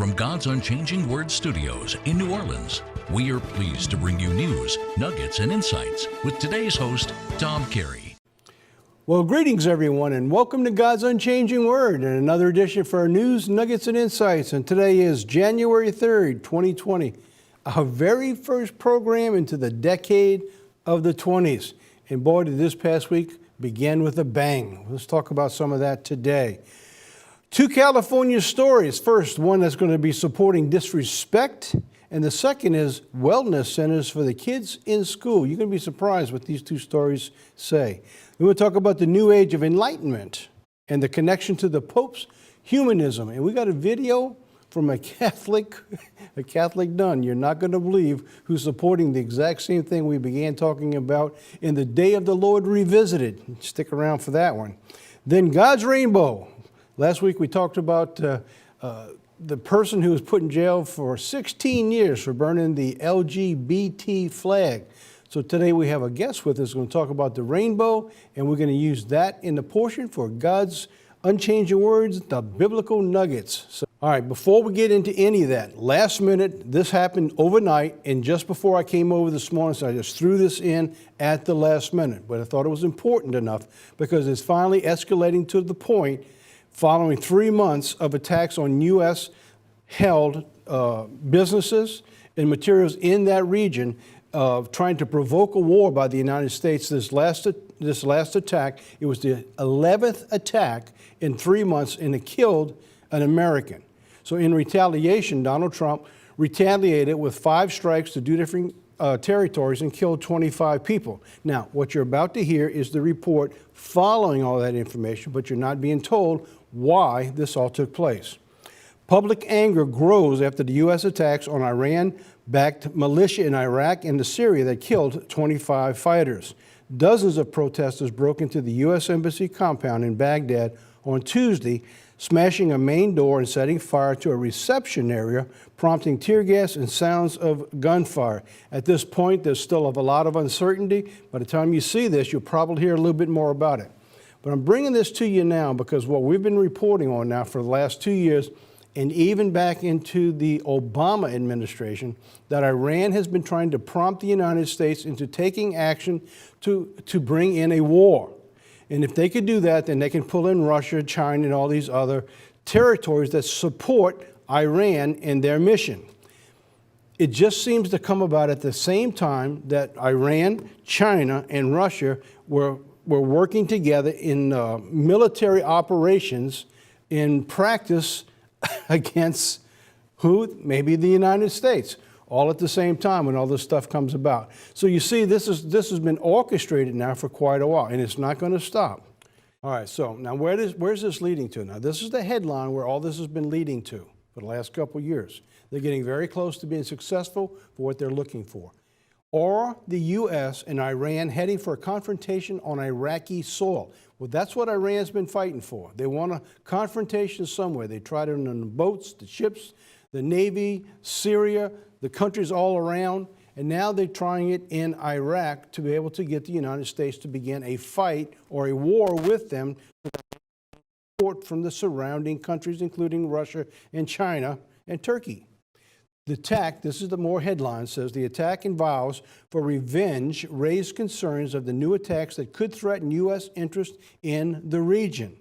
from God's Unchanging Word Studios in New Orleans, we are pleased to bring you news, nuggets, and insights with today's host, Tom Carey. Well, greetings, everyone, and welcome to God's Unchanging Word and another edition for our news, nuggets, and insights. And today is January 3rd, 2020, our very first program into the decade of the 20s. And boy, did this past week begin with a bang. Let's talk about some of that today. Two California stories. First, one that's going to be supporting disrespect, and the second is wellness centers for the kids in school. You're going to be surprised what these two stories say. We're going to talk about the new age of enlightenment and the connection to the Pope's humanism. And we got a video from a Catholic nun, you're not going to believe, who's supporting the exact same thing we began talking about in the Day of the Lord Revisited. Stick around for that one. Then God's rainbow. Last week we talked about the person who was put in jail for 16 years for burning the LGBT flag. So today we have a guest with us who's going to talk about the rainbow, and we're going to use that in the portion for God's Unchanging Words, the biblical nuggets. So, all right, before we get into any of that, last minute, this happened overnight, and just before I came over this morning, so I just threw this in at the last minute. But I thought it was important enough because it's finally escalating to the point following 3 months of attacks on U.S.-held businesses and materials in that region, trying to provoke a war by the United States. This last attack, it was the 11th attack in 3 months, and it killed an American. So in retaliation, Donald Trump retaliated with 5 strikes to 2 different territories and killed 25 people. Now, what you're about to hear is the report following all that information, but you're not being told why this all took place. Public anger grows after the U.S. attacks on Iran-backed militia in Iraq and Syria that killed 25 fighters. Dozens of protesters broke into the U.S. Embassy compound in Baghdad on Tuesday, smashing a main door and setting fire to a reception area, prompting tear gas and sounds of gunfire. At this point, there's still a lot of uncertainty. By the time you see this, you'll probably hear a little bit more about it. But I'm bringing this to you now because what we've been reporting on now for the last 2 years, and even back into the Obama administration, that Iran has been trying to prompt the United States into taking action to bring in a war. And if they could do that, then they can pull in Russia, China, and all these other territories that support Iran in their mission. It just seems to come about at the same time that Iran, China, and Russia were working together in military operations in practice against who? Maybe the United States, all at the same time when all this stuff comes about. So you see, this has been orchestrated now for quite a while, and it's not going to stop. All right, so now where's this leading to? Now, this is the headline where all this has been leading to for the last couple of years. They're getting very close to being successful for what they're looking for. Or the U.S. and Iran heading for a confrontation on Iraqi soil. Well, that's what Iran's been fighting for. They want a confrontation somewhere. They tried it on the boats, the ships, the Navy, Syria, the countries all around, and now they're trying it in Iraq to be able to get the United States to begin a fight or a war with them from the surrounding countries, including Russia and China and Turkey. The attack, this is the more headline, says the attack and vows for revenge raised concerns of the new attacks that could threaten U.S. interest in the region.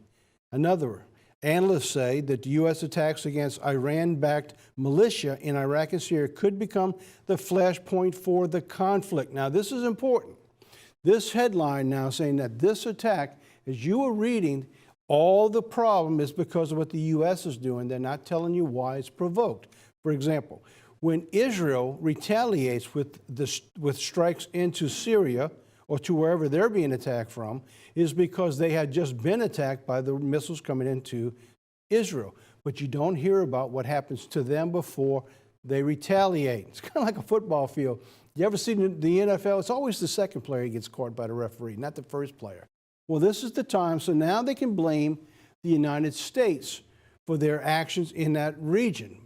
Another, analysts say that the U.S. attacks against Iran-backed militia in Iraq and Syria could become the flashpoint for the conflict. Now, this is important. This headline now saying that this attack, as you are reading, all the problem is because of what the U.S. is doing. They're not telling you why it's provoked. For example, when Israel retaliates with strikes into Syria or to wherever they're being attacked from, is because they had just been attacked by the missiles coming into Israel. But you don't hear about what happens to them before they retaliate. It's kind of like a football field. You ever see the NFL? It's always the second player who gets caught by the referee, not the first player. Well, this is the time, so now they can blame the United States for their actions in that region,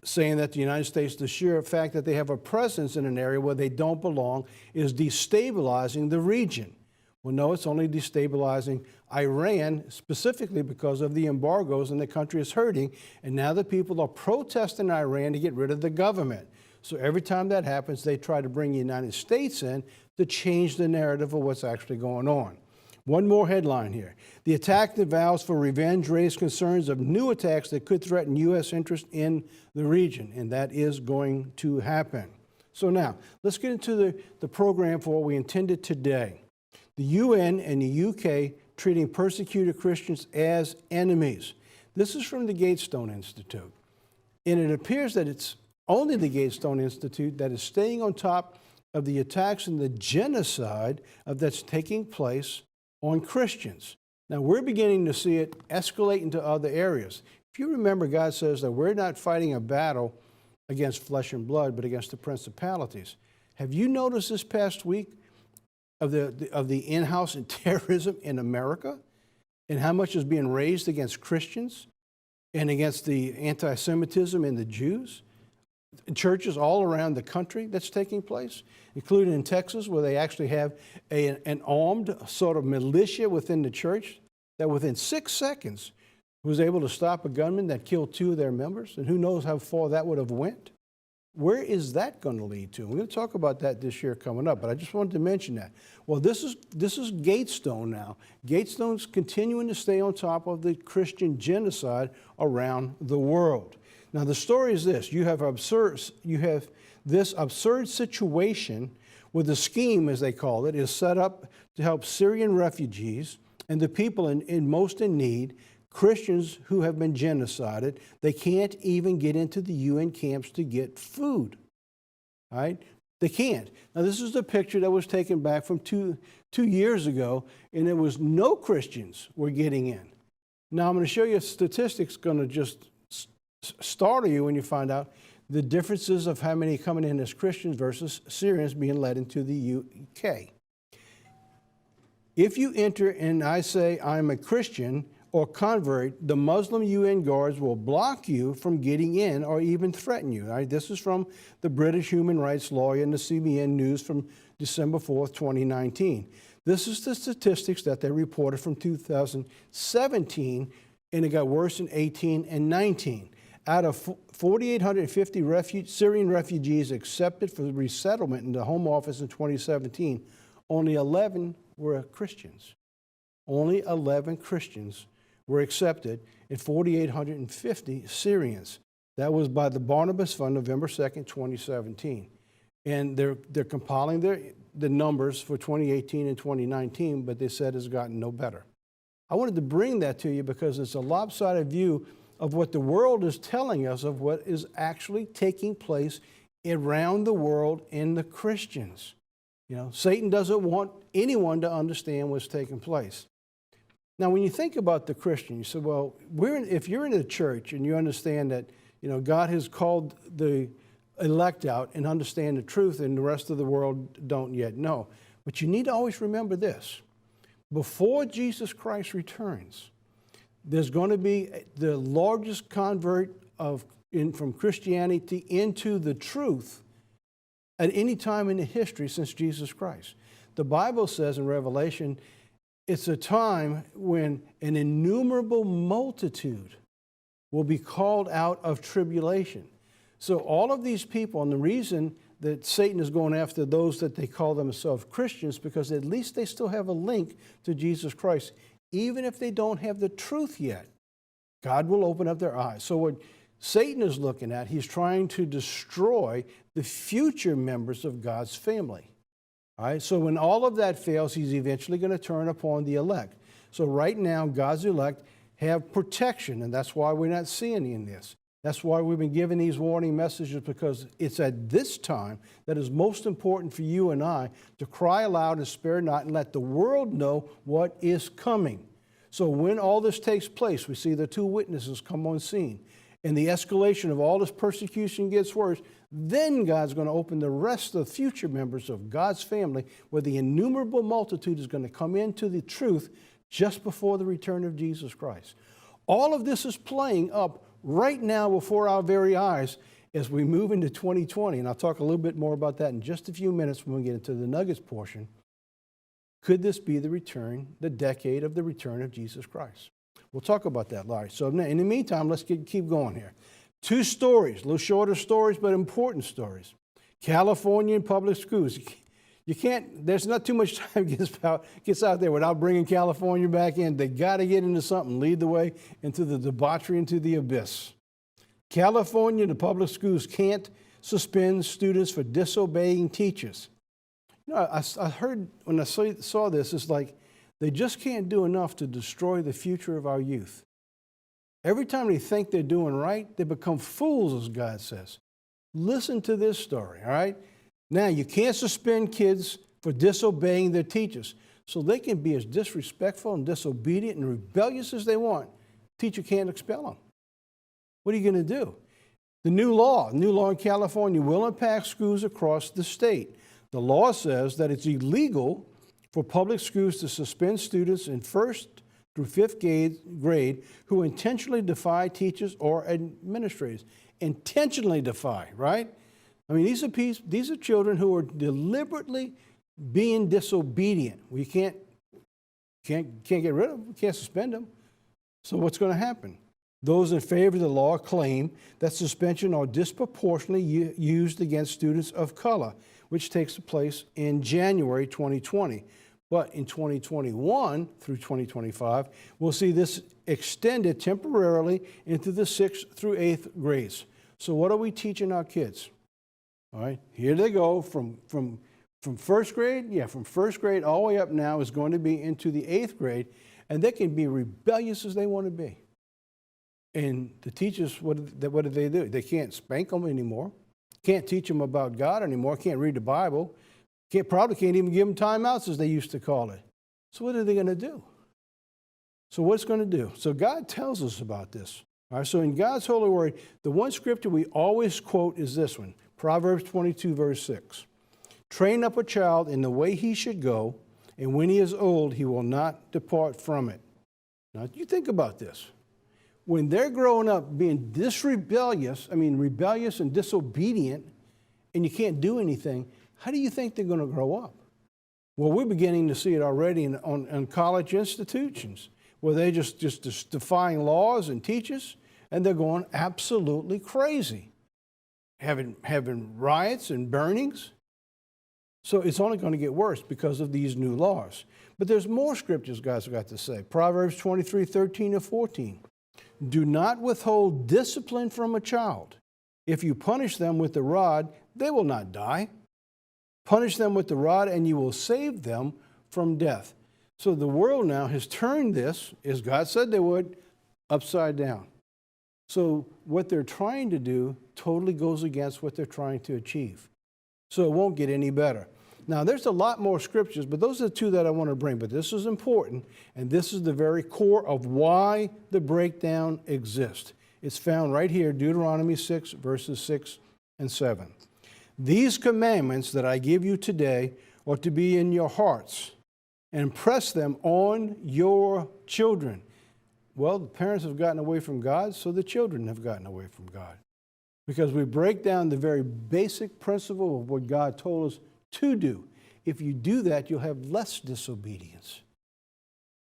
saying that the United States, the sheer fact that they have a presence in an area where they don't belong, is destabilizing the region. Well, no, it's only destabilizing Iran, specifically because of the embargoes, and the country is hurting. And now the people are protesting Iran to get rid of the government. So every time that happens, they try to bring the United States in to change the narrative of what's actually going on. One more headline here. The attack that vows for revenge raised concerns of new attacks that could threaten U.S. interest in the region, and that is going to happen. So now, let's get into the program for what we intended today. The UN and the UK treating persecuted Christians as enemies. This is from the Gatestone Institute. And it appears that it's only the Gatestone Institute that is staying on top of the attacks and the genocide that's taking place on Christians. Now, we're beginning to see it escalate into other areas. If you remember, God says that we're not fighting a battle against flesh and blood, but against the principalities. Have you noticed this past week of the in-house terrorism in America and how much is being raised against Christians and against the anti-Semitism and the Jews? Churches all around the country that's taking place, including in Texas, where they actually have an armed sort of militia within the church that within 6 seconds was able to stop a gunman that killed 2 of their members, and who knows how far that would have went. Where is that going to lead to? We're going to talk about that this year coming up, but I just wanted to mention that. Well, this is Gatestone now. Gatestone's continuing to stay on top of the Christian genocide around the world. Now, the story is this. You have this absurd situation where the scheme, as they call it, is set up to help Syrian refugees and the people most in need, Christians who have been genocided. They can't even get into the UN camps to get food, right? They can't. Now, this is the picture that was taken back from two years ago, and there was no Christians were getting in. Now, I'm going to show you statistics going to just startle you when you find out the differences of how many coming in as Christians versus Syrians being led into the UK. If you enter and I say I'm a Christian or convert, the Muslim UN guards will block you from getting in or even threaten you. Right? This is from the British human rights lawyer in the CBN News from December 4th, 2019. This is the statistics that they reported from 2017, and it got worse in 18 and 19. Out of 4,850 Syrian refugees accepted for resettlement in the Home Office in 2017, only 11 were Christians. Only 11 Christians were accepted in 4,850 Syrians. That was by the Barnabas Fund, November 2nd, 2017. And they're compiling the numbers for 2018 and 2019, but they said it's gotten no better. I wanted to bring that to you because it's a lopsided view of what the world is telling us of what is actually taking place around the world in the Christians. You know, Satan doesn't want anyone to understand what's taking place. Now, when you think about the Christian, you say, well, if you're in a church and you understand that, you know, God has called the elect out and understand the truth and the rest of the world don't yet know. But you need to always remember this. Before Jesus Christ returns, there's going to be the largest convert from Christianity into the truth at any time in the history since Jesus Christ. The Bible says in Revelation, it's a time when an innumerable multitude will be called out of tribulation. So all of these people, and the reason that Satan is going after those that they call themselves Christians, because at least they still have a link to Jesus Christ, even if they don't have the truth yet. God will open up their eyes. So what Satan is looking at, he's trying to destroy the future members of God's family. All right? So when all of that fails, he's eventually going to turn upon the elect. So right now, God's elect have protection, and that's why we're not seeing any in this. That's why we've been giving these warning messages, because it's at this time that is most important for you and I to cry aloud and spare not and let the world know what is coming. So when all this takes place, we see the 2 witnesses come on scene, and the escalation of all this persecution gets worse, then God's going to open the rest of the future members of God's family, where the innumerable multitude is going to come into the truth just before the return of Jesus Christ. All of this is playing up right now before our very eyes as we move into 2020. And I'll talk a little bit more about that in just a few minutes when we get into the Nuggets portion. Could this be the decade of the return of Jesus Christ? We'll talk about that, Larry. So in the meantime, let's keep going here. 2 stories, a little shorter stories, but important stories. California public schools. You can't, there's not too much time gets out there without bringing California back in. They got to get into something, lead the way into the debauchery, into the abyss. California, the public schools can't suspend students for disobeying teachers. You know, I heard when I saw this, it's like they just can't do enough to destroy the future of our youth. Every time they think they're doing right, they become fools, as God says. Listen to this story, all right? Now, you can't suspend kids for disobeying their teachers, so they can be as disrespectful and disobedient and rebellious as they want. Teacher can't expel them. What are you going to do? The new law in California will impact schools across the state. The law says that it's illegal for public schools to suspend students in 1st through 5th grade who intentionally defy teachers or administrators. Intentionally defy, right? I mean, these are children who are deliberately being disobedient. We can't get rid of them. We can't suspend them. So what's going to happen? Those in favor of the law claim that suspension are disproportionately used against students of color, which takes place in January 2020. But in 2021 through 2025, we'll see this extended temporarily into the 6th through 8th grades. So what are we teaching our kids? All right, here they go from 1st grade. Yeah, from 1st grade all the way up now is going to be into the 8th grade, and they can be rebellious as they want to be. And the teachers, what do they do? They can't spank them anymore. Can't teach them about God anymore. Can't read the Bible. Probably can't even give them timeouts, as they used to call it. So what are they going to do? So what's going to do? So God tells us about this. All right, so in God's holy word, the one scripture we always quote is this one, Proverbs 22, verse 6. Train up a child in the way he should go, and when he is old, he will not depart from it. Now, you think about this. When they're growing up being rebellious and disobedient, and you can't do anything, how do you think they're going to grow up? Well, we're beginning to see it already in college institutions, where they're just defying laws and teachers, and they're going absolutely crazy, having riots and burnings. So it's only going to get worse because of these new laws. But there's more scriptures God's got to say. Proverbs 23, 13 and 14. Do not withhold discipline from a child. If you punish them with the rod, they will not die. Punish them with the rod, and you will save them from death. So the world now has turned this, as God said they would, upside down. So what they're trying to do totally goes against what they're trying to achieve. So it won't get any better. Now, there's a lot more scriptures, but those are the 2 that I want to bring. But this is important, and this is the very core of why the breakdown exists. It's found right here, Deuteronomy 6, verses 6 and 7. These commandments that I give you today are to be in your hearts, and press them on your children. Well, the parents have gotten away from God, so the children have gotten away from God. Because we break down the very basic principle of what God told us to do. If you do that, you'll have less disobedience.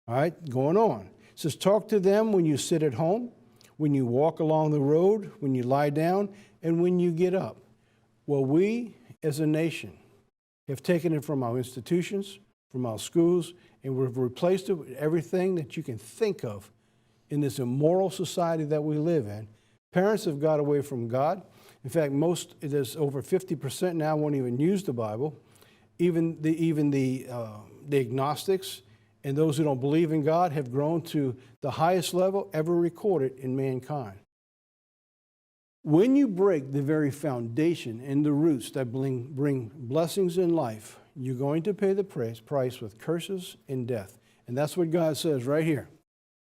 All right, going on. It says, talk to them when you sit at home, when you walk along the road, when you lie down, and when you get up. Well, we as a nation have taken it from our institutions, from our schools, and we've replaced it with everything that you can think of in this immoral society that we live in. Parents have got away from God. In fact, there's over 50% now won't even use the Bible. Even the agnostics and those who don't believe in God have grown to the highest level ever recorded in mankind. When you break the very foundation and the roots that bring blessings in life, you're going to pay the price with curses and death. And that's what God says right here.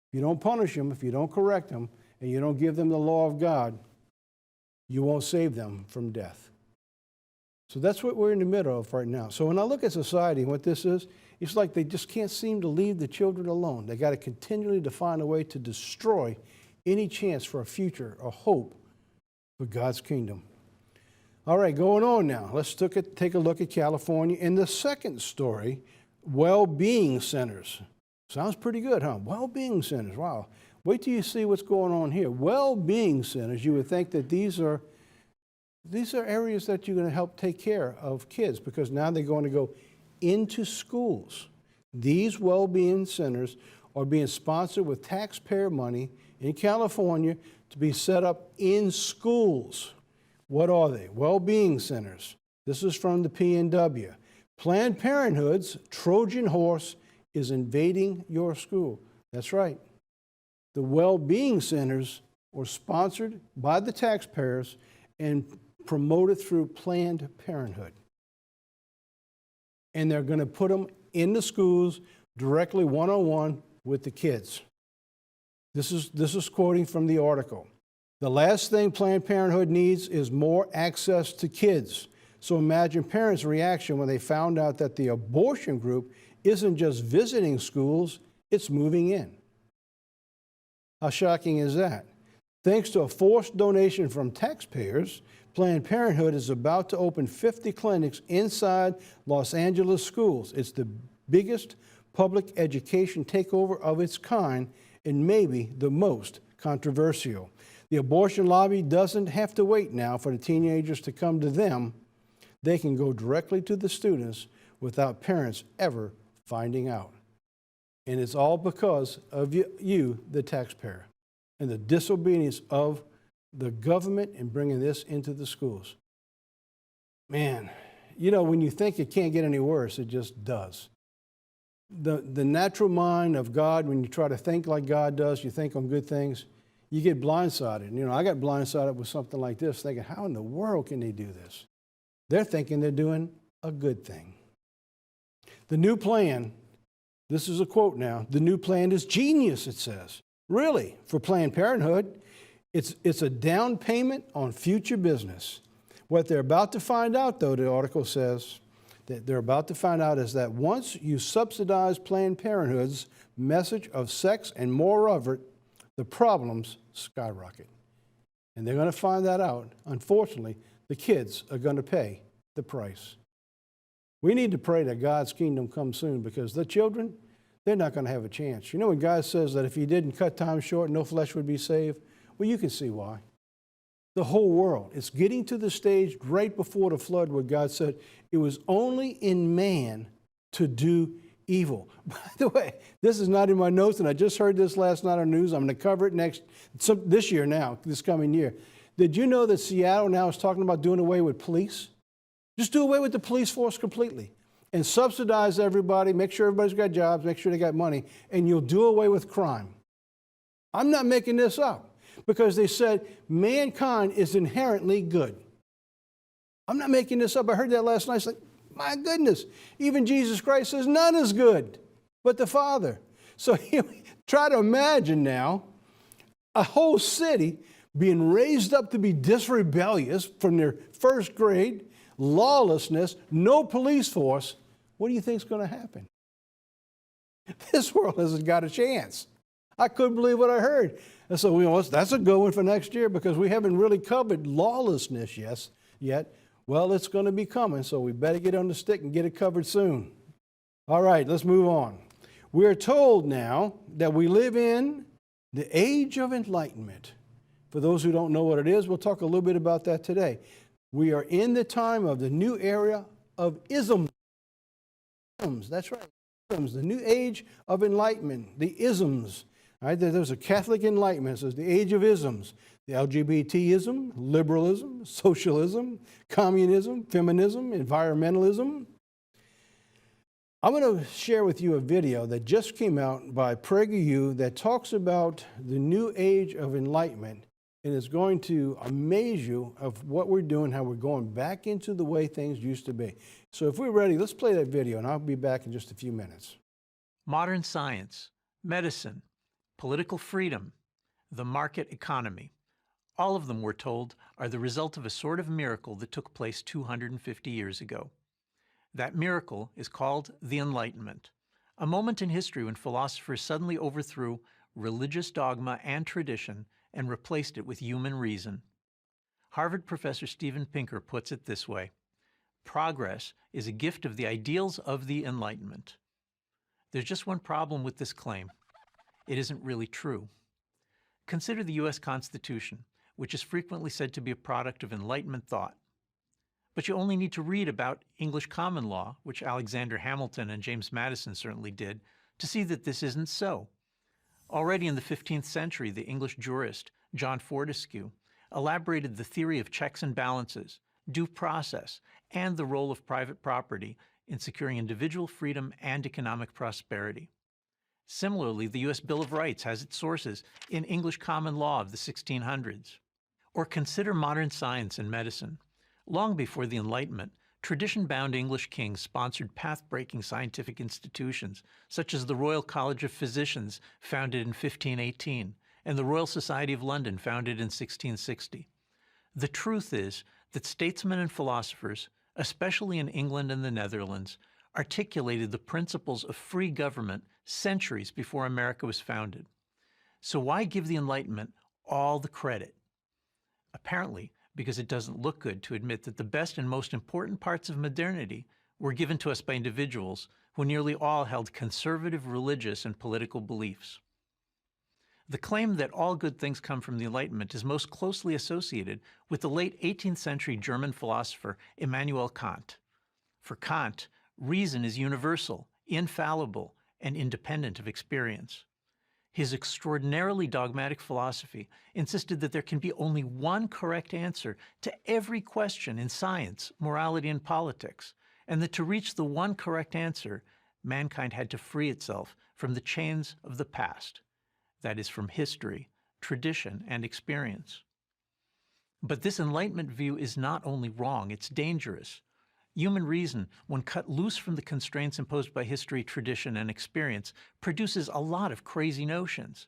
If you don't punish them, if you don't correct them, and you don't give them the law of God, you won't save them from death. So that's what we're in the middle of right now. So when I look at society and what this is, it's like they just can't seem to leave the children alone. They got to continually find a way to destroy any chance for a future, a hope for God's kingdom. All right, going on now. Let's take a look at California. In the second story, well-being centers. Sounds pretty good, huh? Well-being centers, wow. Wait till you see what's going on here. Well-being centers, you would think that these are areas that you're going to help take care of kids, because now they're going to go into schools. These well-being centers are being sponsored with taxpayer money in California to be set up in schools. What are they? Well-being centers. This is from the PNW. Planned Parenthood's Trojan horse is invading your school. That's right. The well-being centers are sponsored by the taxpayers and promoted through Planned Parenthood. And they're going to put them in the schools directly one-on-one with the kids. This is quoting from the article. The last thing Planned Parenthood needs is more access to kids. So imagine parents' reaction when they found out that the abortion group isn't just visiting schools, it's moving in. How shocking is that? Thanks to a forced donation from taxpayers, Planned Parenthood is about to open 50 clinics inside Los Angeles schools. It's the biggest public education takeover of its kind and maybe the most controversial. The abortion lobby doesn't have to wait now for the teenagers to come to them. They can go directly to the students without parents ever finding out. And it's all because of you, the taxpayer, and the disobedience of the government in bringing this into the schools. Man, you know, when you think it can't get any worse, it just does. The natural mind of God, when you try to think like God does, you think on good things, you get blindsided. You know, I got blindsided with something like this, thinking, how in the world can they do this? They're thinking they're doing a good thing. The new plan, this is a quote now, the new plan is genius, it says. Really, for Planned Parenthood, it's a down payment on future business. What they're about to find out, though, the article says, that they're about to find out is that once you subsidize Planned Parenthood's message of sex and more of it, the problems skyrocket. And they're going to find that out. Unfortunately, the kids are going to pay the price. We need to pray that God's kingdom comes soon, because the children, they're not going to have a chance. You know when God says that if he didn't cut time short, no flesh would be saved? Well, you can see why. The whole world, it's getting to the stage right before the flood where God said it was only in man to do evil. By the way, this is not in my notes, and I just heard this last night on the news. I'm going to cover it this year now, this coming year. Did you know that Seattle now is talking about doing away with police? Just do away with the police force completely and subsidize everybody, make sure everybody's got jobs, make sure they got money, and you'll do away with crime. I'm not making this up, because they said mankind is inherently good. I'm not making this up. I heard that last night. It's like, my goodness, even Jesus Christ says none is good but the Father. So try to imagine now a whole city being raised up to be rebellious from their first grade, lawlessness, no police force. What do you think is going to happen? This world hasn't got a chance. I couldn't believe what I heard. And so that's a good one for next year, because we haven't really covered lawlessness yet. Well, it's going to be coming, so we better get on the stick and get it covered soon. All right, let's move on. We're told now that we live in the age of enlightenment. For those who don't know what it is, we'll talk a little bit about that today. We are in the time of the new era of isms. That's right, isms, the new age of enlightenment, the isms. All right, there's a Catholic enlightenment, so it's the age of isms. The LGBTism, liberalism, socialism, communism, feminism, environmentalism. I'm going to share with you a video that just came out by PragerU that talks about the new age of enlightenment, and it's going to amaze you of what we're doing, how we're going back into the way things used to be. So if we're ready, let's play that video, and I'll be back in just a few minutes. Modern science, medicine, political freedom, the market economy. All of them, we're told, are the result of a sort of miracle that took place 250 years ago. That miracle is called the Enlightenment, a moment in history when philosophers suddenly overthrew religious dogma and tradition and replaced it with human reason. Harvard professor Steven Pinker puts it this way: progress is a gift of the ideals of the Enlightenment. There's just one problem with this claim. It isn't really true. Consider the U.S. Constitution, which is frequently said to be a product of Enlightenment thought. But you only need to read about English common law, which Alexander Hamilton and James Madison certainly did, to see that this isn't so. Already in the 15th century, the English jurist John Fortescue elaborated the theory of checks and balances, due process, and the role of private property in securing individual freedom and economic prosperity. Similarly, the U.S. Bill of Rights has its sources in English common law of the 1600s. Or consider modern science and medicine. Long before the Enlightenment, tradition-bound English kings sponsored path-breaking scientific institutions, such as the Royal College of Physicians, founded in 1518, and the Royal Society of London, founded in 1660. The truth is that statesmen and philosophers, especially in England and the Netherlands, articulated the principles of free government centuries before America was founded. So why give the Enlightenment all the credit? Apparently, because it doesn't look good to admit that the best and most important parts of modernity were given to us by individuals who nearly all held conservative religious and political beliefs. The claim that all good things come from the Enlightenment is most closely associated with the late 18th century German philosopher Immanuel Kant. For Kant, reason is universal, infallible, and independent of experience. His extraordinarily dogmatic philosophy insisted that there can be only one correct answer to every question in science, morality, and politics, and that to reach the one correct answer, mankind had to free itself from the chains of the past, that is, from history, tradition, and experience. But this Enlightenment view is not only wrong, it's dangerous. Human reason, when cut loose from the constraints imposed by history, tradition, and experience, produces a lot of crazy notions.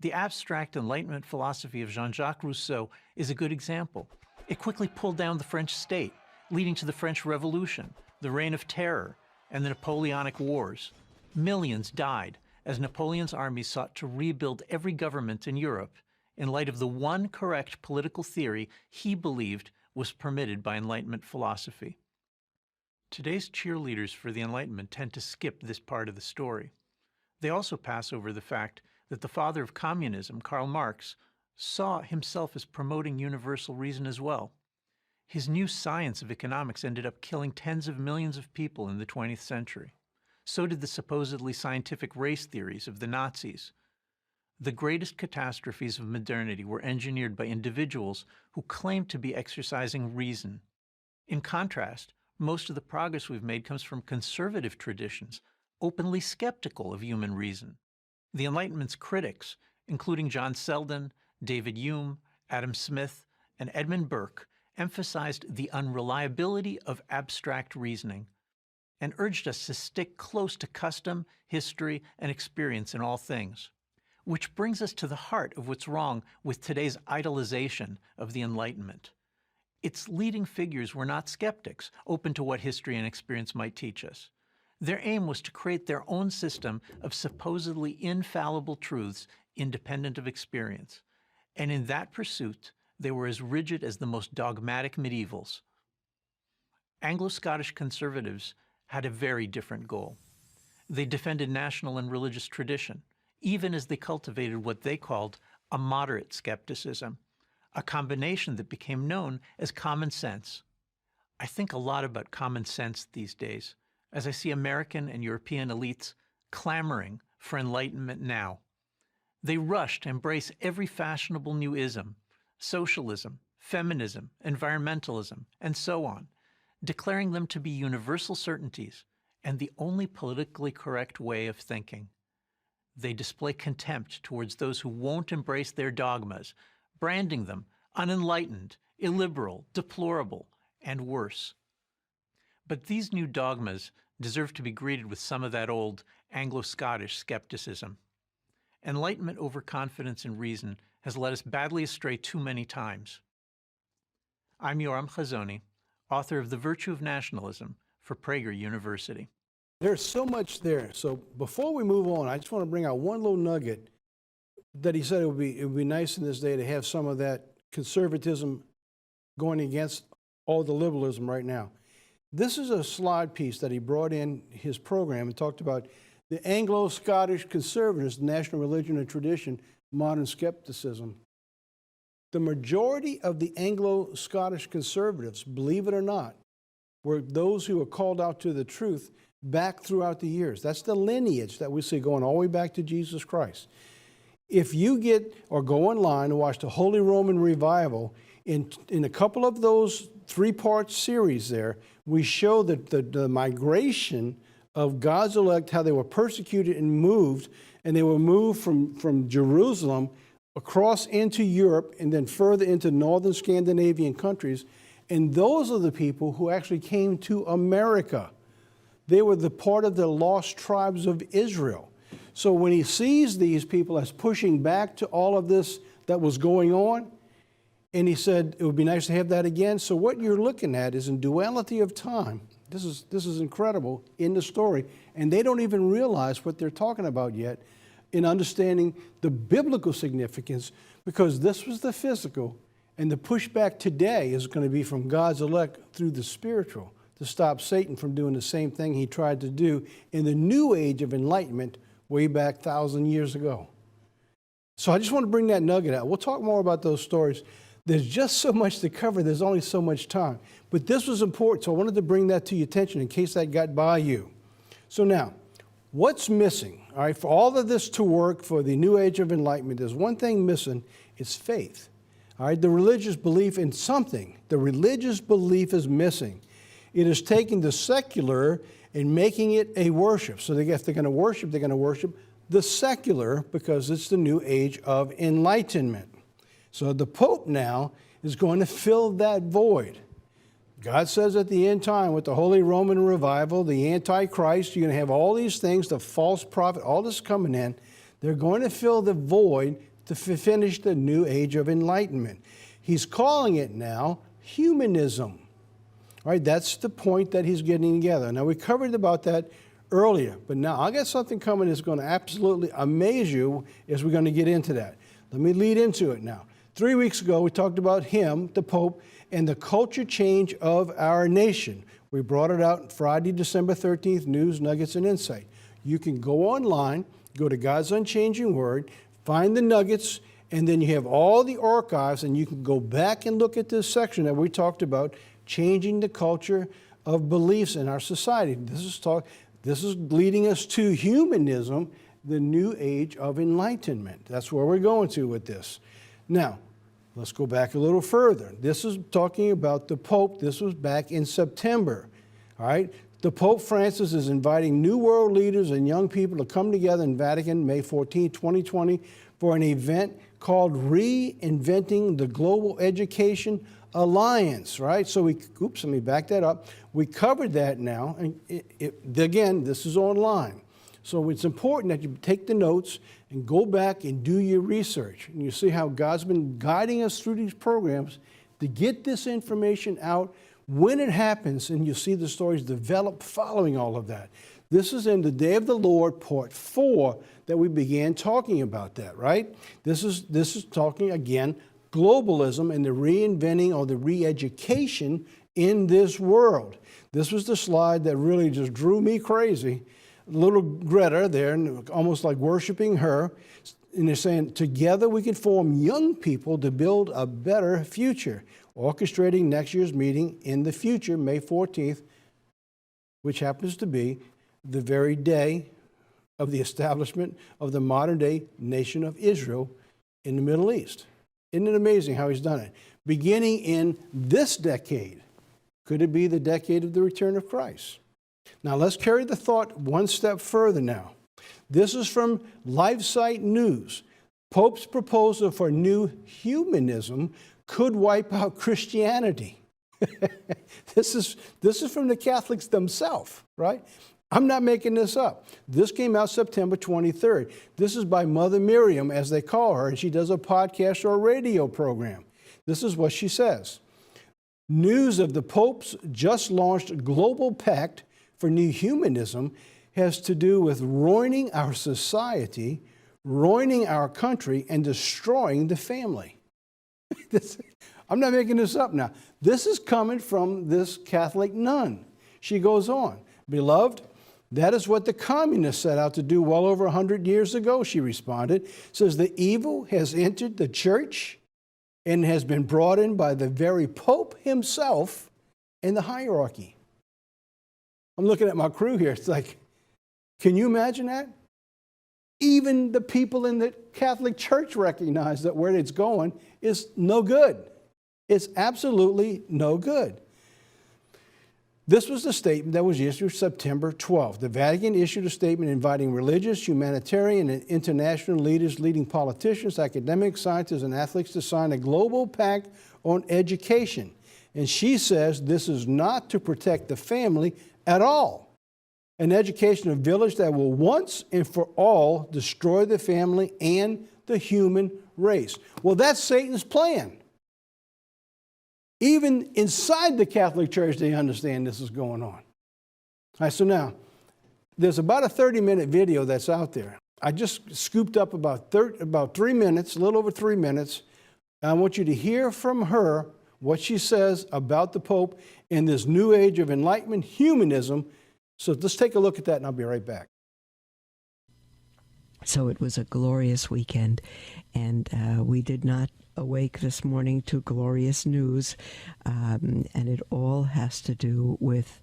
The abstract Enlightenment philosophy of Jean-Jacques Rousseau is a good example. It quickly pulled down the French state, leading to the French Revolution, the Reign of Terror, and the Napoleonic Wars. Millions died as Napoleon's armies sought to rebuild every government in Europe in light of the one correct political theory he believed was permitted by Enlightenment philosophy. Today's cheerleaders for the Enlightenment tend to skip this part of the story. They also pass over the fact that the father of communism, Karl Marx, saw himself as promoting universal reason as well. His new science of economics ended up killing tens of millions of people in the 20th century. So did the supposedly scientific race theories of the Nazis. The greatest catastrophes of modernity were engineered by individuals who claimed to be exercising reason. In contrast, most of the progress we've made comes from conservative traditions, openly skeptical of human reason. The Enlightenment's critics, including John Selden, David Hume, Adam Smith, and Edmund Burke, emphasized the unreliability of abstract reasoning and urged us to stick close to custom, history, and experience in all things. Which brings us to the heart of what's wrong with today's idolization of the Enlightenment. Its leading figures were not skeptics, open to what history and experience might teach us. Their aim was to create their own system of supposedly infallible truths independent of experience. And in that pursuit, they were as rigid as the most dogmatic medievals. Anglo-Scottish conservatives had a very different goal. They defended national and religious tradition, even as they cultivated what they called a moderate skepticism, a combination that became known as common sense. I think a lot about common sense these days, as I see American and European elites clamoring for enlightenment now. They rush to embrace every fashionable new ism, socialism, feminism, environmentalism, and so on, declaring them to be universal certainties and the only politically correct way of thinking. They display contempt towards those who won't embrace their dogmas, branding them unenlightened, illiberal, deplorable, and worse. But these new dogmas deserve to be greeted with some of that old Anglo-Scottish skepticism. Enlightenment overconfidence in reason has led us badly astray too many times. I'm Yoram Chazoni, author of The Virtue of Nationalism for Prager University. There's so much there. So before we move on, I just want to bring out one little nugget that he said it would be nice in this day to have some of that conservatism going against all the liberalism right now. This is a slide piece that he brought in his program and talked about The Anglo-Scottish conservatives, national religion and tradition, modern skepticism. The majority of the Anglo-Scottish conservatives, believe it or not, were those who were called out to the truth back throughout the years. That's the lineage that we see going all the way back to Jesus Christ. If you get or go online and watch the Holy Roman Revival, in a couple of those three-part series there, we show that the migration of God's elect, how they were persecuted and moved, and they were moved from Jerusalem across into Europe and then further into northern Scandinavian countries. And those are the people who actually came to America. They were the part of the lost tribes of Israel. So when he sees these people as pushing back to all of this that was going on, and he said, it would be nice to have that again. So what you're looking at is in duality of time. This is incredible in the story. And they don't even realize what they're talking about yet in understanding the biblical significance, because this was the physical, and the pushback today is going to be from God's elect through the spiritual to stop Satan from doing the same thing he tried to do in the new age of enlightenment way back 1,000 years ago. So I just want to bring that nugget out. We'll talk more about those stories. There's just so much to cover. There's only so much time. But this was important, so I wanted to bring that to your attention in case that got by you. So now, what's missing? All right, for all of this to work for the new age of enlightenment, there's one thing missing. It's faith. All right, the religious belief in something. The religious belief is missing. It is taking the secular and making it a worship. So if they're going to worship the secular, because it's the new age of enlightenment. So the Pope now is going to fill that void. God says at the end time with the Holy Roman Revival, the Antichrist, you're going to have all these things, the false prophet, all this coming in. They're going to fill the void to finish the new age of enlightenment. He's calling it now humanism. All right, that's the point that he's getting together. Now, we covered about that earlier, but now I got something coming that's going to absolutely amaze you as we're going to get into that. Let me lead into it now. 3 weeks ago, we talked about him, the Pope, and the culture change of our nation. We brought it out Friday, December 13th, News, Nuggets, and Insight. You can go online, go to God's Unchanging Word, find the nuggets, and then you have all the archives, and you can go back and look at this section that we talked about, changing the culture of beliefs in our society. This is leading us to humanism, the new age of enlightenment. That's where we're going to with this. Now, let's go back a little further. This is talking about the Pope. This was back in September. All right? The Pope Francis is inviting new world leaders and young people to come together in Vatican, May 14, 2020, for an event called Reinventing the Global Education Alliance, right? So let me back that up. We covered that now, and again, this is online. So it's important that you take the notes and go back and do your research. And you see how God's been guiding us through these programs to get this information out when it happens, and you see the stories develop following all of that. This is in the Day of the Lord, Part 4, that we began talking about that, right? This is talking, again, globalism and the reinventing or the re-education in this world. This was the slide that really just drew me crazy. Little Greta there, almost like worshiping her. And they're saying, together we can form young people to build a better future. Orchestrating next year's meeting in the future, May 14th, which happens to be the very day of the establishment of the modern-day nation of Israel in the Middle East. Isn't it amazing how he's done it? Beginning in this decade. Could it be the decade of the return of Christ? Now, let's carry the thought one step further now. This is from LifeSite News. Pope's proposal for new humanism could wipe out Christianity. This is from the Catholics themselves, right? I'm not making this up. This came out September 23rd. This is by Mother Miriam, as they call her, and she does a podcast or a radio program. This is what she says. News of the Pope's just launched Global Pact for New Humanism has to do with ruining our society, ruining our country, and destroying the family. I'm not making this up now. This is coming from this Catholic nun. She goes on, beloved, That is what the communists set out to do well over 100 years ago, she responded. Says the evil has entered the church and has been brought in by the very Pope himself in the hierarchy. I'm looking at my crew here. It's like, can you imagine that? Even the people in the Catholic Church recognize that where it's going is no good. It's absolutely no good. This was the statement that was issued September 12th. The Vatican issued a statement inviting religious, humanitarian, and international leaders, leading politicians, academics, scientists, and athletes to sign a global pact on education. And she says this is not to protect the family at all. An educational village that will once and for all destroy the family and the human race. Well, that's Satan's plan. Even inside the Catholic Church, they understand this is going on. All right, so now, there's about a 30-minute video that's out there. I just scooped up about 3 minutes, a little over 3 minutes. And I want you to hear from her what she says about the Pope in this new age of Enlightenment humanism. So let's take a look at that, and I'll be right back. So it was a glorious weekend, and we did not awake this morning to glorious news, and it all has to do with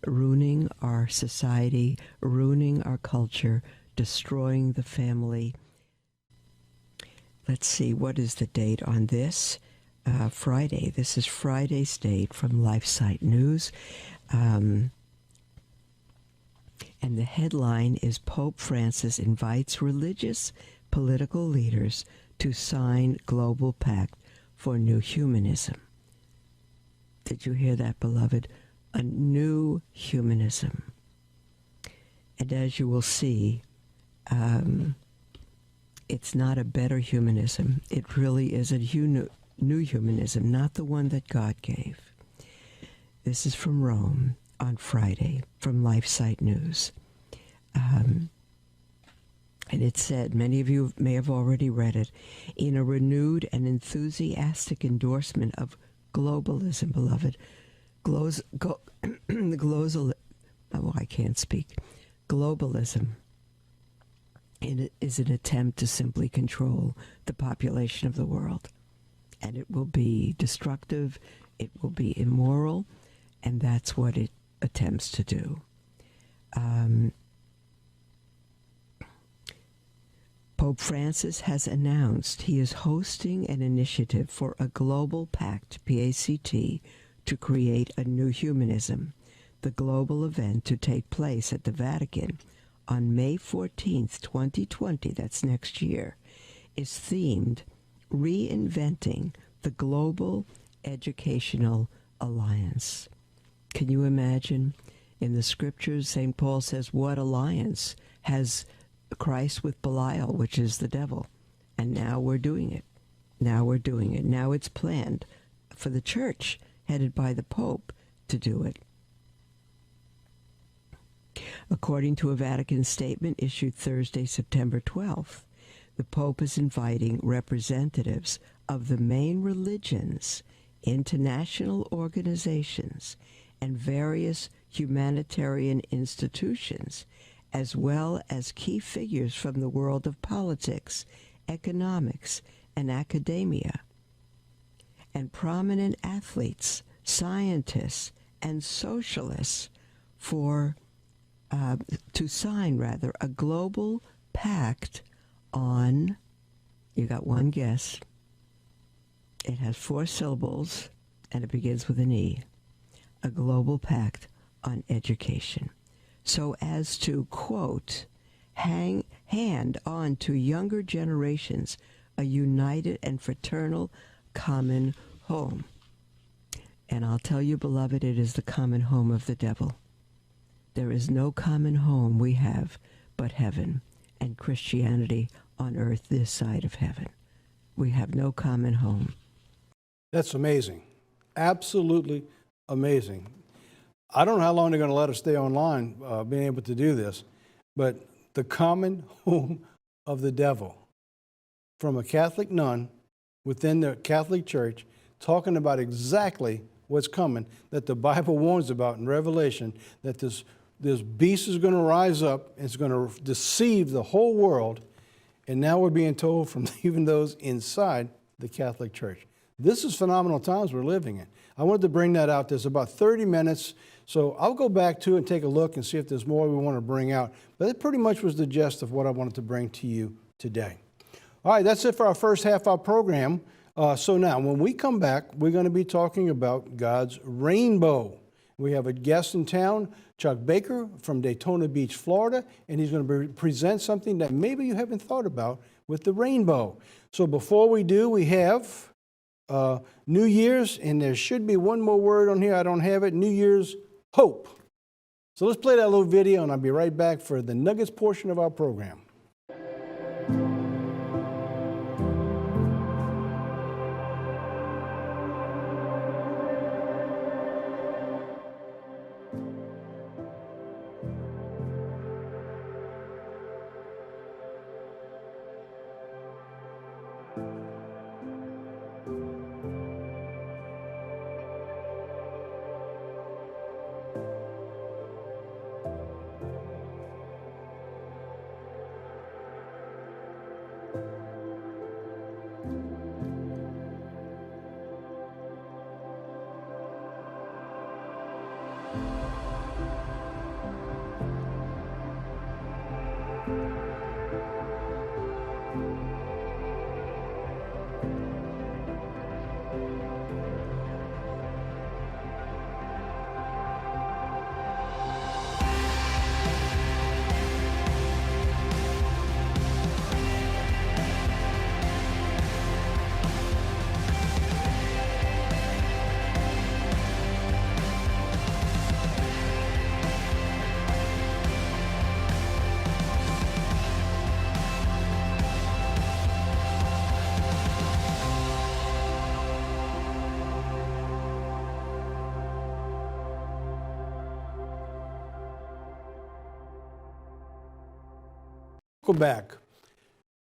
ruining our society, ruining our culture, destroying the family. Let's see, what is the date on this? Friday. This is Friday's date from LifeSite News. And the headline is Pope Francis invites religious political leaders to sign global pact for new humanism. Did you hear that, beloved? A new humanism. And as you will see, it's not a better humanism. It really is a new humanism, not the one that God gave. This is from Rome on Friday from LifeSite News. And it said, many of you may have already read it, in a renewed and enthusiastic endorsement of globalism, beloved. I can't speak. Globalism is an attempt to simply control the population of the world. And it will be destructive, it will be immoral, and that's what it attempts to do. Pope Francis has announced he is hosting an initiative for a global pact, PACT, to create a new humanism. The global event to take place at the Vatican on May 14th, 2020, that's next year, is themed Reinventing the Global Educational Alliance. Can you imagine? In the scriptures, St. Paul says, what alliance has Christ with Belial, which is the devil? And now we're doing it. Now it's planned for the church, headed by the Pope, to do it. According to a Vatican statement issued Thursday, September 12th, the Pope is inviting representatives of the main religions, international organizations, and various humanitarian institutions, as well as key figures from the world of politics, economics, and academia, and prominent athletes, scientists, and socialists to sign a global pact on, you got one guess, it has 4 syllables, and it begins with an E, a global pact on education, so as to, quote, hand on to younger generations a united and fraternal common home. And I'll tell you, beloved, it is the common home of the devil. There is no common home we have but heaven and Christianity on earth this side of heaven. We have no common home. That's amazing. Absolutely amazing. I don't know how long they're going to let us stay online being able to do this, but the common home of the devil, from a Catholic nun within the Catholic Church, talking about exactly what's coming, that the Bible warns about in Revelation, that this this beast is going to rise up. It's going to deceive the whole world. And now we're being told from even those inside the Catholic Church. This is phenomenal times we're living in. I wanted to bring that out. There's about 30 minutes, so I'll go back to it and take a look and see if there's more we want to bring out. But it pretty much was the gist of what I wanted to bring to you today. All right, that's it for our first half-hour program. So now, when we come back, we're going to be talking about God's rainbow. We have a guest in town, Chuck Baker from Daytona Beach, Florida, and he's going to present something that maybe you haven't thought about with the rainbow. So before we do, we have New Year's, and there should be one more word on here. I don't have it. New Year's hope. So let's play that little video, and I'll be right back for the Nuggets portion of our program. Back.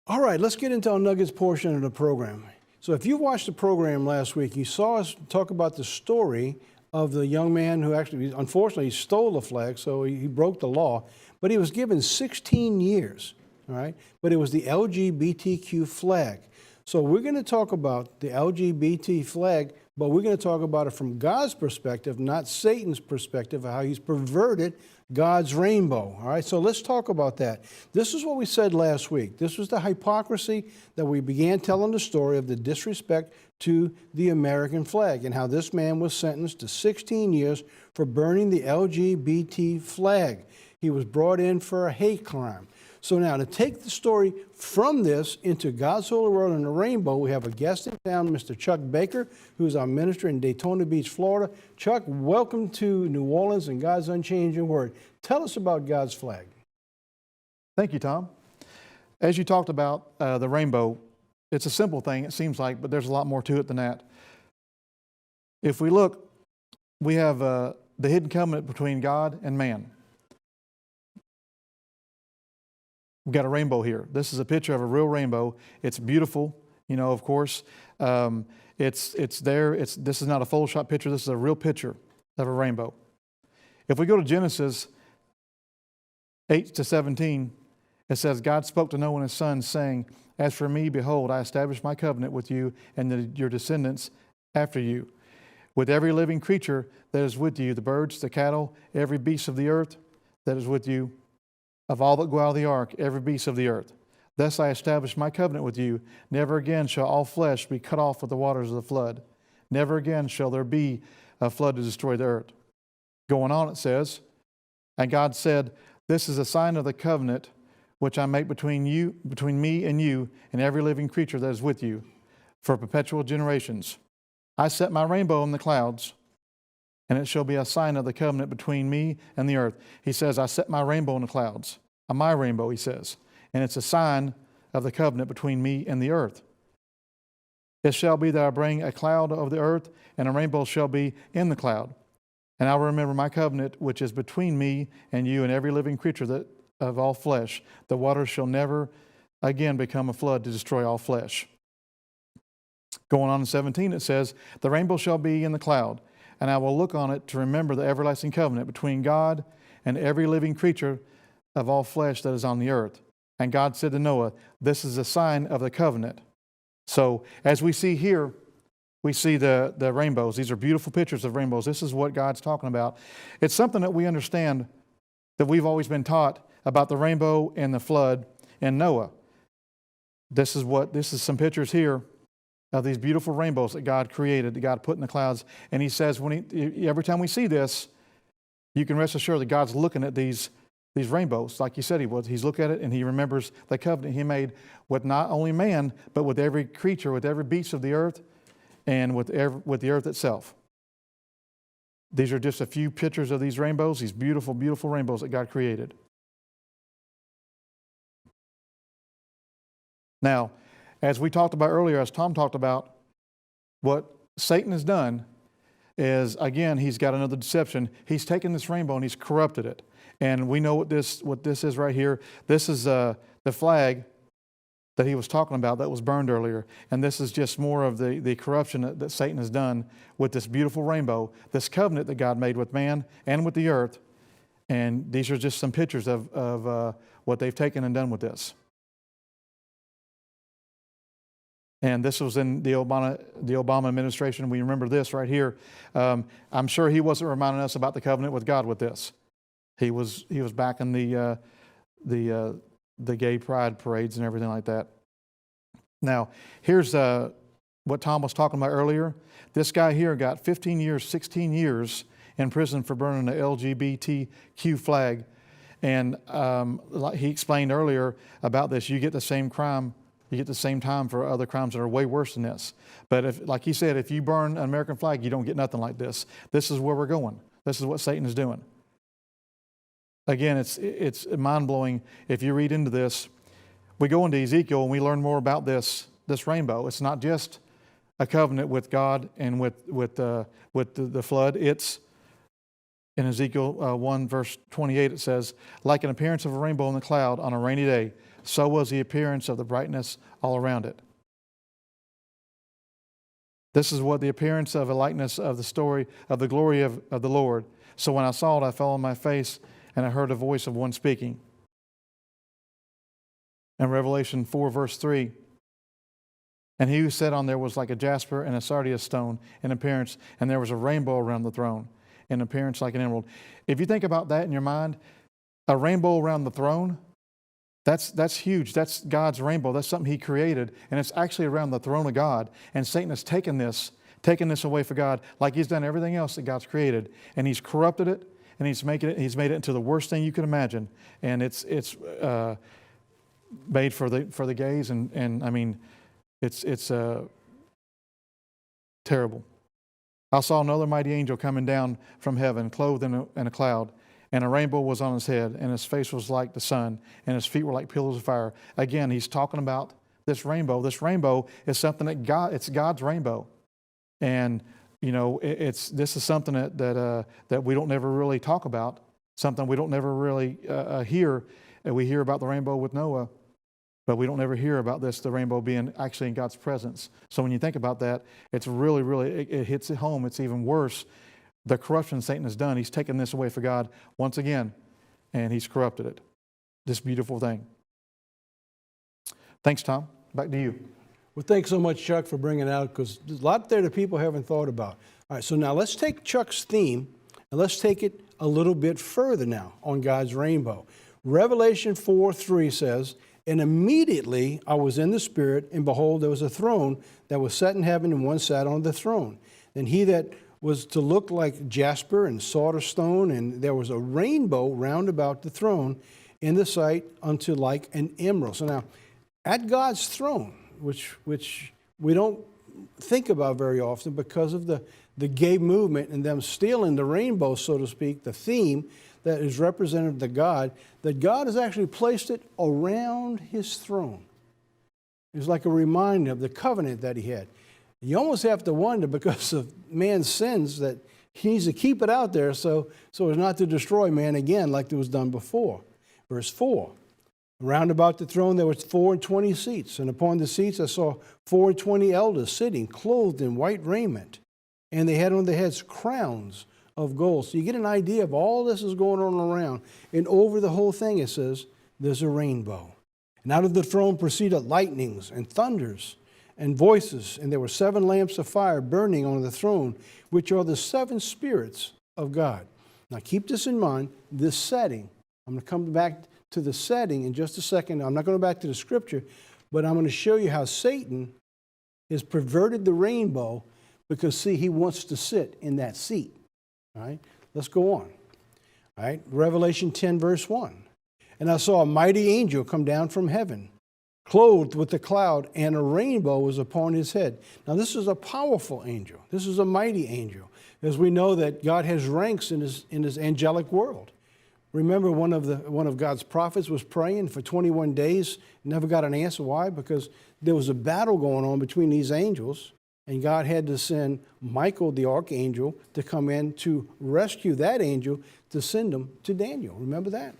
All right, let's get into our Nuggets portion of the program. So if you watched the program last week, you saw us talk about the story of the young man who actually, unfortunately, stole the flag, so he broke the law, but he was given 16 years, all right? But it was the LGBTQ flag. So we're going to talk about the LGBT flag, but we're going to talk about it from God's perspective, not Satan's perspective, of how he's perverted God's rainbow. All right, so let's talk about that. This is what we said last week. This was the hypocrisy that we began telling the story of the disrespect to the American flag and how this man was sentenced to 16 years for burning the LGBT flag. He was brought in for a hate crime. So now to take the story from this into God's Holy World and the Rainbow, we have a guest in town, Mr. Chuck Baker, who's our minister in Daytona Beach, Florida. Chuck, welcome to New Orleans and God's Unchanging Word. Tell us about God's flag. Thank you, Tom. As you talked about the rainbow, it's a simple thing, it seems like, but there's a lot more to it than that. If we look, we have the hidden covenant between God and man. We've got a rainbow here. This is a picture of a real rainbow. It's beautiful, you know, of course. It's there. This is not a Photoshop picture. This is a real picture of a rainbow. If we go to Genesis 8-17, it says, God spoke to Noah and his sons, saying, as for me, behold, I establish my covenant with you and your descendants after you, with every living creature that is with you, the birds, the cattle, every beast of the earth that is with you, of all that go out of the ark, every beast of the earth. Thus I establish my covenant with you. Never again shall all flesh be cut off with the waters of the flood. Never again shall there be a flood to destroy the earth. Going on, it says, and God said, this is a sign of the covenant which I make between me and you, and every living creature that is with you, for perpetual generations. I set my rainbow in the clouds, and it shall be a sign of the covenant between me and the earth. He says, I set my rainbow in the clouds. My rainbow, he says. And it's a sign of the covenant between me and the earth. It shall be that I bring a cloud over the earth, and a rainbow shall be in the cloud. And I will remember my covenant, which is between me and you and every living creature that of all flesh. The waters shall never again become a flood to destroy all flesh. Going on in 17, it says, the rainbow shall be in the cloud, and I will look on it to remember the everlasting covenant between God and every living creature of all flesh that is on the earth. And God said to Noah, this is a sign of the covenant. So as we see here, we see the rainbows. These are beautiful pictures of rainbows. This is what God's talking about. It's something that we understand, that we've always been taught about the rainbow and the flood and Noah. This is some pictures here of these beautiful rainbows that God created, that God put in the clouds. And he says, every time we see this, you can rest assured that God's looking at these rainbows like he said he would. He's looking at it and he remembers the covenant he made with not only man, but with every creature, with every beast of the earth, and with the earth itself. These are just a few pictures of these rainbows, these beautiful, beautiful rainbows that God created. Now, as we talked about earlier, as Tom talked about, what Satan has done is, again, he's got another deception. He's taken this rainbow and he's corrupted it. And we know what this is right here. This is the flag that he was talking about that was burned earlier. And this is just more of the corruption that Satan has done with this beautiful rainbow, this covenant that God made with man and with the earth. And these are just some pictures of what they've taken and done with this. And this was in the Obama administration. We remember this right here. I'm sure he wasn't reminding us about the covenant with God with this. He was back in the gay pride parades and everything like that. Now, here's what Tom was talking about earlier. This guy here got 15 years, 16 years in prison for burning the LGBTQ flag. And like he explained earlier about this, you get the same crime. You get the same time for other crimes that are way worse than this. But like he said, if you burn an American flag, you don't get nothing like this. This is where we're going. This is what Satan is doing. Again, it's mind-blowing. If you read into this, we go into Ezekiel and we learn more about this rainbow. It's not just a covenant with God and with the flood. It's in Ezekiel 1 verse 28, it says, like an appearance of a rainbow in the cloud on a rainy day, so was the appearance of the brightness all around it. This is what the appearance of a likeness of the story of the glory of the Lord. So when I saw it, I fell on my face, and I heard a voice of one speaking. In Revelation 4 verse 3, and he who sat on there was like a jasper and a sardius stone in appearance, and there was a rainbow around the throne, in appearance like an emerald. If you think about that in your mind, a rainbow around the throne, that's huge. That's God's rainbow. That's something he created, and it's actually around the throne of God. And Satan has taken this away from God, like he's done everything else that God's created, and he's corrupted it, and he's made it into the worst thing you can imagine. And it's made for the gays, and I mean, it's terrible. I saw another mighty angel coming down from heaven, clothed in a cloud, and a rainbow was on his head, and his face was like the sun, and his feet were like pillars of fire. Again, he's talking about this rainbow. This rainbow is something it's God's rainbow. And, you know, this is something that we don't never really talk about, something we don't never really hear. And we hear about the rainbow with Noah, but we don't ever hear about the rainbow being actually in God's presence. So when you think about that, it's really, really, it hits it home. It's even worse. The corruption Satan has done, he's taken this away from God once again, and he's corrupted it. This beautiful thing. Thanks, Tom. Back to you. Well, thanks so much, Chuck, for bringing it out, because there's a lot there that people haven't thought about. All right, so now let's take Chuck's theme, and let's take it a little bit further now on God's rainbow. Revelation 4:3 says, and immediately I was in the Spirit, and behold, there was a throne that was set in heaven, and one sat on the throne. And he that was to look like jasper and sardis stone, and there was a rainbow round about the throne in the sight unto like an emerald. So now, at God's throne, which we don't think about very often because of the gay movement and them stealing the rainbow, so to speak, the theme that is representative to God, that God has actually placed it around his throne. It's like a reminder of the covenant that he had. You almost have to wonder, because of man's sins, that he needs to keep it out there so as not to destroy man again like it was done before. Verse 4, round about the throne there was 24 seats, and upon the seats I saw 24 elders sitting, clothed in white raiment, and they had on their heads crowns of gold. So you get an idea of all this is going on around. And over the whole thing, it says, there's a rainbow. And out of the throne proceeded lightnings and thunders and voices. And there were 7 lamps of fire burning on the throne, which are the 7 spirits of God. Now keep this in mind, this setting. I'm going to come back to the setting in just a second. I'm not going to go back to the scripture, but I'm going to show you how Satan has perverted the rainbow because, see, he wants to sit in that seat. All right, let's go on. All right, Revelation 10, verse 1. And I saw a mighty angel come down from heaven, clothed with a cloud, and a rainbow was upon his head. Now, this is a powerful angel. This is a mighty angel, as we know that God has ranks in his angelic world. Remember, one of God's prophets was praying for 21 days, never got an answer. Why? Because there was a battle going on between these angels, and God had to send Michael, the archangel, to come in to rescue that angel to send him to Daniel. Remember that?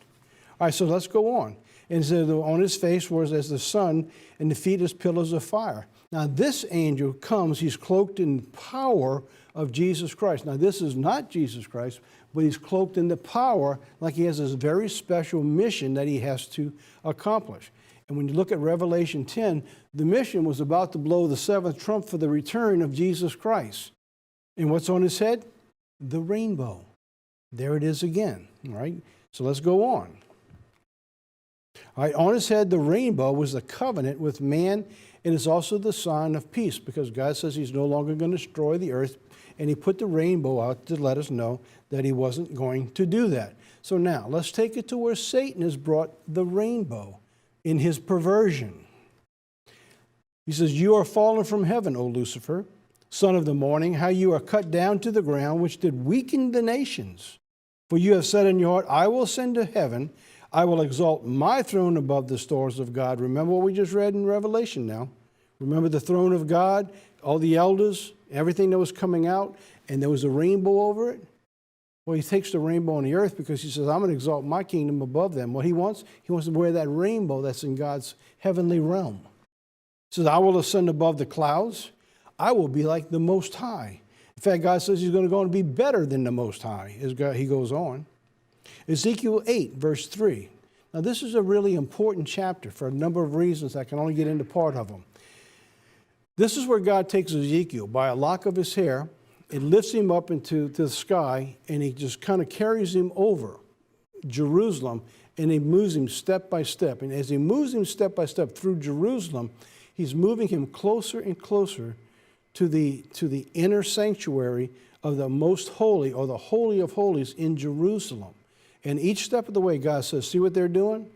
All right, so let's go on. And it says, on his face was as the sun, and the feet as pillars of fire. Now, this angel comes, he's cloaked in power of Jesus Christ. Now, this is not Jesus Christ, but he's cloaked in the power, like he has this very special mission that he has to accomplish. And when you look at Revelation 10, the mission was about to blow the 7th trump for the return of Jesus Christ. And what's on his head? The rainbow. There it is again, all right? So let's go on. All right, on his head, the rainbow was the covenant with man, and it's also the sign of peace, because God says he's no longer going to destroy the earth, and he put the rainbow out to let us know that he wasn't going to do that. So now, let's take it to where Satan has brought the rainbow in his perversion. He says, you are fallen from heaven, O Lucifer, son of the morning, how you are cut down to the ground, which did weaken the nations. For you have said in your heart, I will ascend to heaven, I will exalt my throne above the stars of God. Remember what we just read in Revelation now. Remember the throne of God, all the elders, everything that was coming out, and there was a rainbow over it? Well, he takes the rainbow on the earth because he says, I'm going to exalt my kingdom above them. What he wants to wear that rainbow that's in God's heavenly realm. He says, I will ascend above the clouds. I will be like the Most High. In fact, God says he's going to go and be better than the Most High as he goes on. Ezekiel 8, verse 3. Now, this is a really important chapter for a number of reasons. I can only get into part of them. This is where God takes Ezekiel by a lock of his hair. It lifts him up into the sky, and he just kind of carries him over Jerusalem, and he moves him step by step. And as he moves him step by step through Jerusalem, he's moving him closer and closer to the inner sanctuary of the most holy, or the Holy of Holies in Jerusalem. And each step of the way, God says, see what they're doing?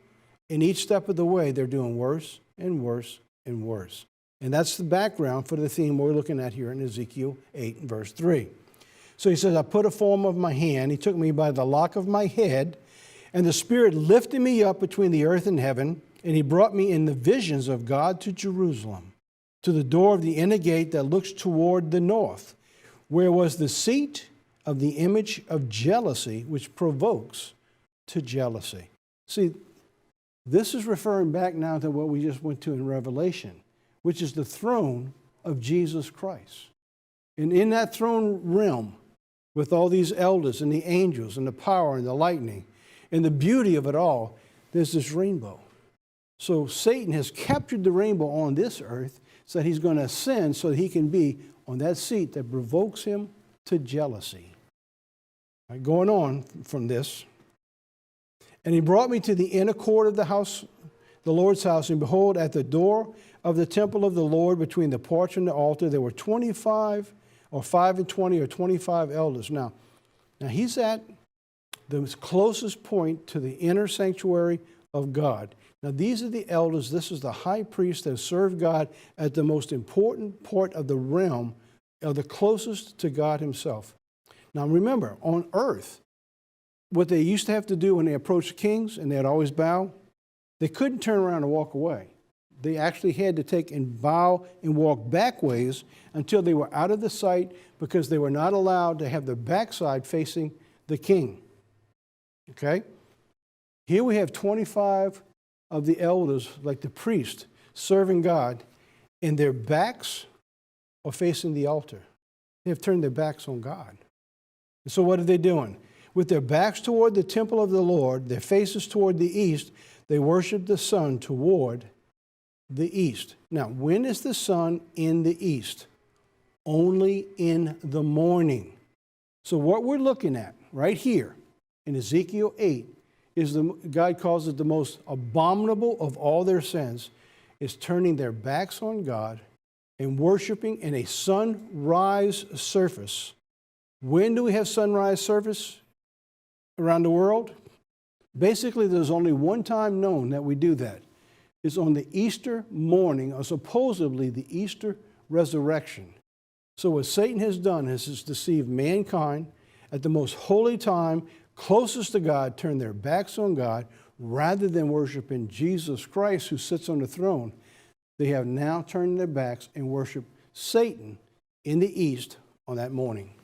And each step of the way, they're doing worse and worse and worse. And that's the background for the theme we're looking at here in Ezekiel 8, verse 3. So he says, I put a form of my hand. He took me by the lock of my head, and the Spirit lifted me up between the earth and heaven, and he brought me in the visions of God to Jerusalem, to the door of the inner gate that looks toward the north, where was the seat of the image of jealousy, which provokes to jealousy. See, this is referring back now to what we just went to in Revelation, which is the throne of Jesus Christ. And in that throne realm, with all these elders and the angels and the power and the lightning and the beauty of it all, there's this rainbow. So Satan has captured the rainbow on this earth, so that he's going to ascend so that he can be on that seat that provokes him to jealousy. Right, going on from this, and he brought me to the inner court of the house, the Lord's house, and behold, at the door of the temple of the Lord, between the porch and the altar, there were 25 or 5 and 20 or 25 elders. Now he's at the closest point to the inner sanctuary of God. Now these are the elders. This is the high priest that served God at the most important part of the realm, the closest to God himself. Now remember, on earth, what they used to have to do when they approached kings, and they'd always bow, they couldn't turn around and walk away. They actually had to take and bow and walk back ways until they were out of the sight, because they were not allowed to have their backside facing the king. Okay? Here we have 25 of the elders, like the priest, serving God, and their backs are facing the altar. They have turned their backs on God. So what are they doing? With their backs toward the temple of the Lord, their faces toward the east, they worship the sun toward the east. Now, when is the sun in the east? Only in the morning. So what we're looking at right here in Ezekiel 8 is God calls it the most abominable of all their sins, is turning their backs on God and worshiping in a sunrise service. When do we have sunrise service around the world? Basically, there's only one time known that we do that. It's on the Easter morning, or supposedly the Easter resurrection. So what Satan has done is deceived mankind at the most holy time, closest to God, turn their backs on God, rather than worshiping Jesus Christ who sits on the throne. They have now turned their backs and worship Satan in the east on that morning.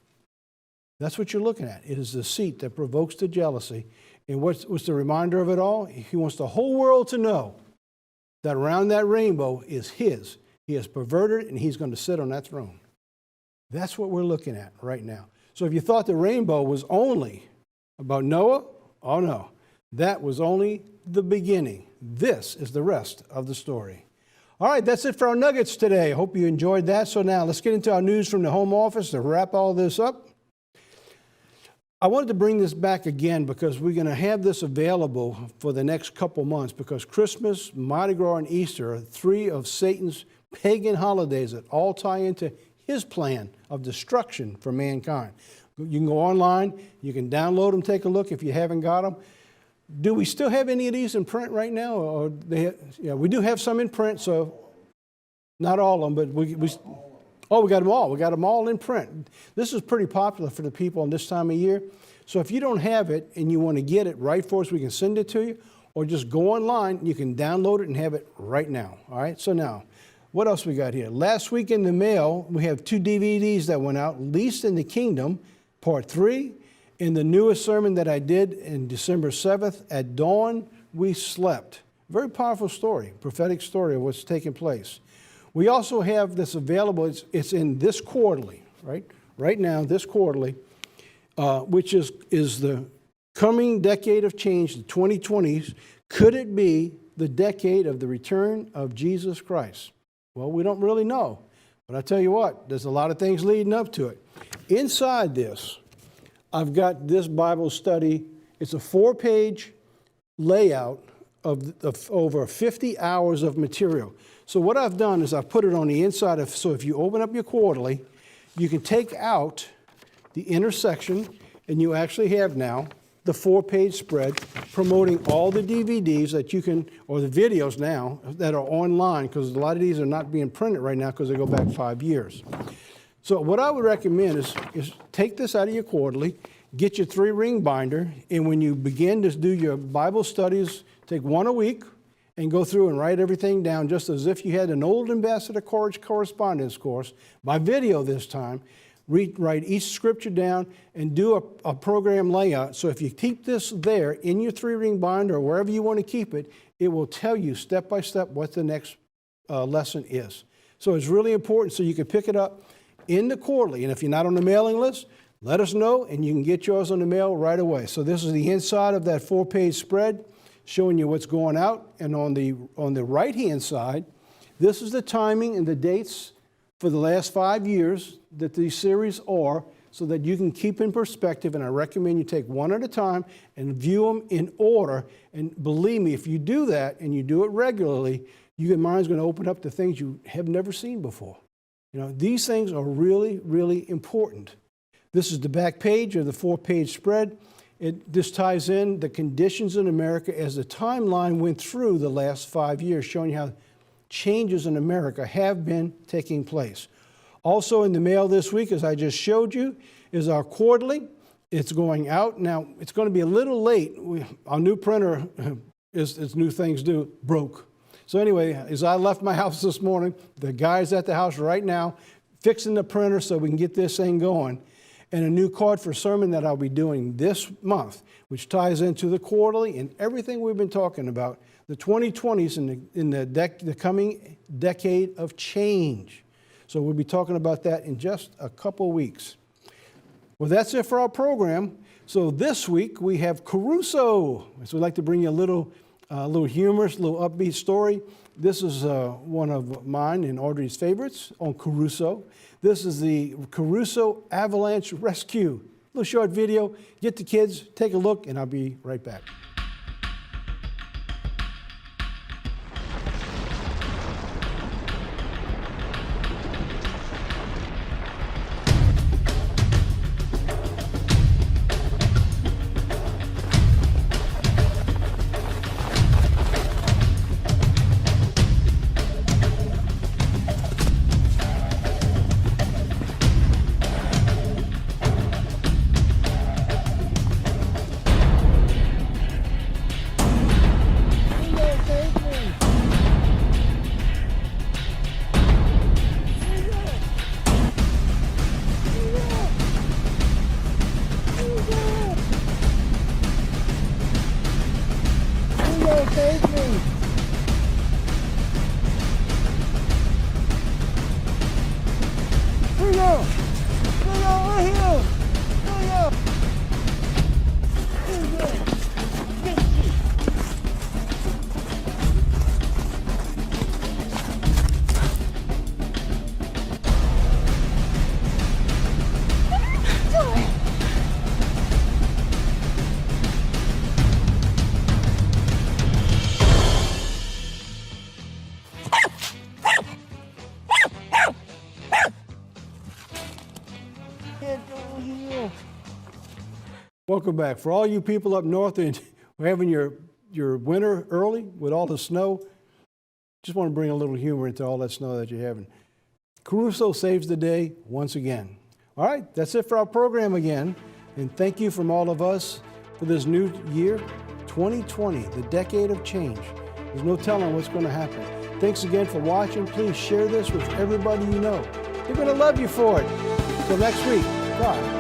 That's what you're looking at. It is the seat that provokes the jealousy. And what's the reminder of it all? He wants the whole world to know that around that rainbow is his. He has perverted it, and he's going to sit on that throne. That's what we're looking at right now. So if you thought the rainbow was only about Noah, oh no, that was only the beginning. This is the rest of the story. All right, that's it for our nuggets today. I hope you enjoyed that. So now let's get into our news from the home office to wrap all this up. I wanted to bring this back again because we're going to have this available for the next couple months, because Christmas, Mardi Gras, and Easter are three of Satan's pagan holidays that all tie into his plan of destruction for mankind. You can go online, you can download them, take a look if you haven't got them. Do we still have any of these in print right now? Or we do have some in print, so not all of them, but we got them all. We got them all in print. This is pretty popular for the people in this time of year. So if you don't have it and you want to get it right for us, we can send it to you, or just go online. You can download it and have it right now. All right, so now, what else we got here? Last week in the mail, we have 2 DVDs that went out, Least in the Kingdom, Part 3, and the newest sermon that I did in December 7th, At Dawn We Slept. Very powerful story, prophetic story of what's taking place. We also have this available. It's in this quarterly, right? Right now, this quarterly, which is the coming decade of change, the 2020s. Could it be the decade of the return of Jesus Christ? Well, we don't really know. But I tell you what, there's a lot of things leading up to it. Inside this, I've got this Bible study. It's a 4-page layout of over 50 hours of material. So what I've done is I've put it on the inside of, so if you open up your quarterly, you can take out the intersection, and you actually have now the 4-page spread promoting all the DVDs that you can, or the videos now that are online, because a lot of these are not being printed right now because they go back 5 years. So what I would recommend is take this out of your quarterly, get your 3-ring binder, and when you begin to do your Bible studies, take one a week and go through and write everything down just as if you had an old Ambassador Courage correspondence course, by video this time. Write each scripture down and do a program layout. So if you keep this there in your 3-ring binder or wherever you want to keep it, it will tell you step by step what the next lesson is. So it's really important so you can pick it up in the quarterly. And if you're not on the mailing list, let us know and you can get yours on the mail right away. So this is the inside of that 4-page spread showing you what's going out. And on the right-hand side, this is the timing and the dates for the last 5 years that these series are, so that you can keep in perspective. And I recommend you take one at a time and view them in order. And believe me, if you do that and you do it regularly, your mind's going to open up to things you have never seen before. You know, these things are really, really important. This is the back page of the 4-page spread. This ties in the conditions in America as the timeline went through the last 5 years, showing you how changes in America have been taking place. Also in the mail this week, as I just showed you, is our quarterly. It's going out. Now, it's going to be a little late. Our new printer, as new things do, broke. So anyway, as I left my house this morning, the guy's at the house right now fixing the printer so we can get this thing going. And a new card for sermon that I'll be doing this month, which ties into the quarterly and everything we've been talking about, the 2020s in the coming decade of change. So we'll be talking about that in just a couple weeks. Well, that's it for our program. So this week we have Caruso. So we'd like to bring you a little humorous, little upbeat story. This is one of mine and Audrey's favorites on Caruso. This is the Caruso Avalanche Rescue. A little short video. Get the kids, take a look, and I'll be right back. Welcome back. For all you people up north and we're having your winter early with all the snow, just want to bring a little humor into all that snow that you're having. Caruso saves the day once again. All right, that's it for our program again. And thank you from all of us for this new year, 2020, the decade of change. There's no telling what's going to happen. Thanks again for watching. Please share this with everybody you know. They're going to love you for it. Till next week, God.